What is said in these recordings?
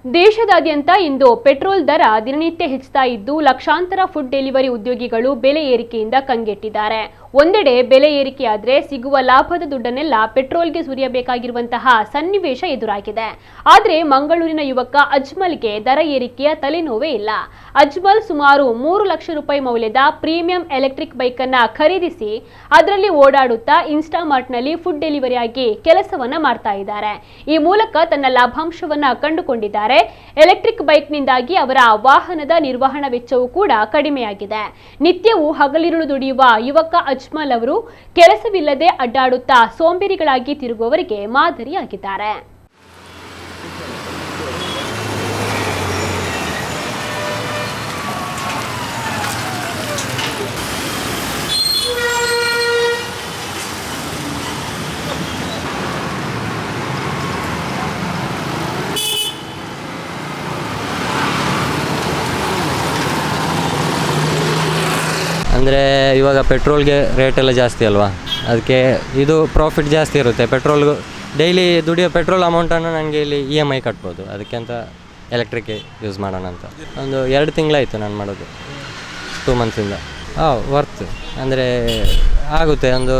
ದೇಶದಾದ್ಯಂತ ಇಂದು ಪೆಟ್ರೋಲ್ ದರ ದಿನನಿತ್ಯ ಹೆಚ್ಚುತ್ತಾ ಇದ್ದು ಲಕ್ಷಾಂತರ ಫುಡ್ ಡೆಲಿವರಿ ಉದ್ಯೋಗಿಗಳು ಬೆಲೆ ಏರಿಕೆಯಿಂದ ಕಂಗೆಟ್ಟಿದ್ದಾರೆ. ಒಂದೆಡೆ ಬೆಲೆ ಏರಿಕೆಯಾದರೆ ಸಿಗುವ ಲಾಭದ ದುಡ್ಡನ್ನೆಲ್ಲ ಪೆಟ್ರೋಲ್ಗೆ ಸುರಿಯಬೇಕಾಗಿರುವಂತಹ ಸನ್ನಿವೇಶ ಎದುರಾಗಿದೆ. ಆದರೆ ಮಂಗಳೂರಿನ ಯುವಕ ಅಜ್ಮಲ್ಗೆ ದರ ಏರಿಕೆಯ ತಲೆನೋವೇ ಇಲ್ಲ. ಅಜ್ಮಲ್ ಸುಮಾರು 3 ಲಕ್ಷ ರೂಪಾಯಿ ಮೌಲ್ಯದ ಪ್ರೀಮಿಯಂ ಎಲೆಕ್ಟ್ರಿಕ್ ಬೈಕ್ ಅನ್ನ ಖರೀದಿಸಿ ಅದರಲ್ಲಿ ಓಡಾಡುತ್ತಾ ಇನ್ಸ್ಟಾಮಾರ್ಟ್ನಲ್ಲಿ ಫುಡ್ ಡೆಲಿವರಿ ಆಗಿ ಕೆಲಸವನ್ನ ಮಾಡ್ತಾ ಇದ್ದಾರೆ. ಈ ಮೂಲಕ ತನ್ನ ಲಾಭಾಂಶವನ್ನ ಕಂಡುಕೊಂಡಿದ್ದಾರೆ. ಎಲೆಕ್ಟ್ರಿಕ್ ಬೈಕ್ನಿಂದಾಗಿ ಅವರ ವಾಹನದ ನಿರ್ವಹಣಾ ವೆಚ್ಚವೂ ಕೂಡ ಕಡಿಮೆಯಾಗಿದೆ. ನಿತ್ಯವೂ ಹಗಲಿರುಳು ದುಡಿಯುವ ಯುವಕ ಅಜ್ಮಲ್ ಅವರು ಕೆಲಸವಿಲ್ಲದೆ ಅಡ್ಡಾಡುತ್ತಾ ಸೋಂಬೇರಿಗಳಾಗಿ ತಿರುಗುವವರಿಗೆ ಮಾದರಿಯಾಗಿದ್ದಾರೆ. ಅಂದರೆ ಇವಾಗ ಪೆಟ್ರೋಲ್ಗೆ ರೇಟೆಲ್ಲ ಜಾಸ್ತಿ ಅಲ್ವಾ, ಅದಕ್ಕೆ ಇದು ಪ್ರಾಫಿಟ್ ಜಾಸ್ತಿ ಇರುತ್ತೆ. ಪೆಟ್ರೋಲ್ಗೂ ಡೈಲಿ ದುಡಿಯೋ ಪೆಟ್ರೋಲ್ ಅಮೌಂಟನ್ನು ನನಗೆ ಇಲ್ಲಿ EMI ಕಟ್ಬೋದು. ಅದಕ್ಕೆ ಅಂತ ಎಲೆಕ್ಟ್ರಿಕ್ ಯೂಸ್ ಮಾಡೋಣ ಅಂತ ಒಂದು 2 ತಿಂಗಳಾಯಿತು ನಾನು ಮಾಡೋದು, 2 ಮಂತ್ಸಿಂದ. ವರ್ತ್ ಅಂದರೆ ಆಗುತ್ತೆ. ಒಂದು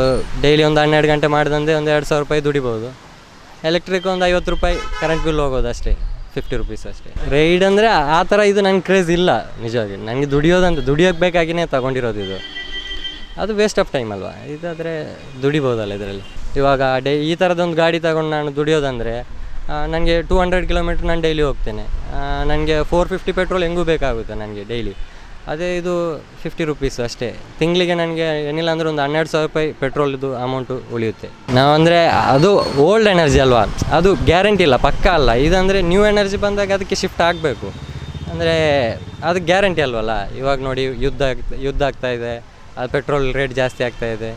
ಡೈಲಿ ಒಂದು 12 ಗಂಟೆ ಮಾಡಿದಂತೆ ಒಂದು 2,000 ರೂಪಾಯಿ ದುಡಿಬೋದು. ಎಲೆಕ್ಟ್ರಿಕ್ ಒಂದು 50 ರೂಪಾಯಿ ಕರೆಂಟ್ ಬಿಲ್ ಹೋಗೋದು ಅಷ್ಟೇ, 50 ರುಪೀಸ್ ಅಷ್ಟೇ. ರೈಡ್ ಅಂದರೆ ಆ ಥರ ಇದು ನಂಗೆ ಕ್ರೇಜ್ ಇಲ್ಲ ನಿಜವಾಗಿ. ನನಗೆ ದುಡಿಯೋಕ್ಕೆ ಬೇಕಾಗಿಯೇ ತೊಗೊಂಡಿರೋದು ಇದು. ಅದು ವೇಸ್ಟ್ ಆಫ್ ಟೈಮ್ ಅಲ್ವಾ. ಇದಾದರೆ ದುಡಿಬೋದಲ್ಲ ಇದರಲ್ಲಿ. ಇವಾಗ ಈ ಥರದೊಂದು ಗಾಡಿ ತಗೊಂಡು ನಾನು ದುಡಿಯೋದಂದರೆ ನನಗೆ 200 ಕಿಲೋಮೀಟ್ರ್ ನಾನು ಡೈಲಿ ಹೋಗ್ತೇನೆ. ನನಗೆ 450 ಪೆಟ್ರೋಲ್ ಹೆಂಗೂ ಬೇಕಾಗುತ್ತೆ ನನಗೆ ಡೈಲಿ. ಅದೇ ಇದು 50 ರುಪೀಸ್ ಅಷ್ಟೇ. ತಿಂಗಳಿಗೆ ನನಗೆ ಏನಿಲ್ಲ ಅಂದರೆ ಒಂದು 12,000 ರೂಪಾಯಿ ಪೆಟ್ರೋಲ್ದು ಅಮೌಂಟು ಉಳಿಯುತ್ತೆ. ನಾವಂದರೆ ಅದು ಓಲ್ಡ್ ಎನರ್ಜಿ ಅಲ್ವಾ, ಅದು ಗ್ಯಾರಂಟಿ ಇಲ್ಲ, ಪಕ್ಕ ಅಲ್ಲ. ಇದಂದರೆ ನ್ಯೂ ಎನರ್ಜಿ ಬಂದಾಗ ಅದಕ್ಕೆ ಶಿಫ್ಟ್ ಆಗಬೇಕು. ಅಂದರೆ ಅದು ಗ್ಯಾರಂಟಿ ಅಲ್ವಲ್ಲ. ಇವಾಗ ನೋಡಿ ಯುದ್ಧ ಆಗ್ತಾ ಇದೆ, ಅದು ಪೆಟ್ರೋಲ್ ರೇಟ್ ಜಾಸ್ತಿ ಆಗ್ತಾ ಇದೆ.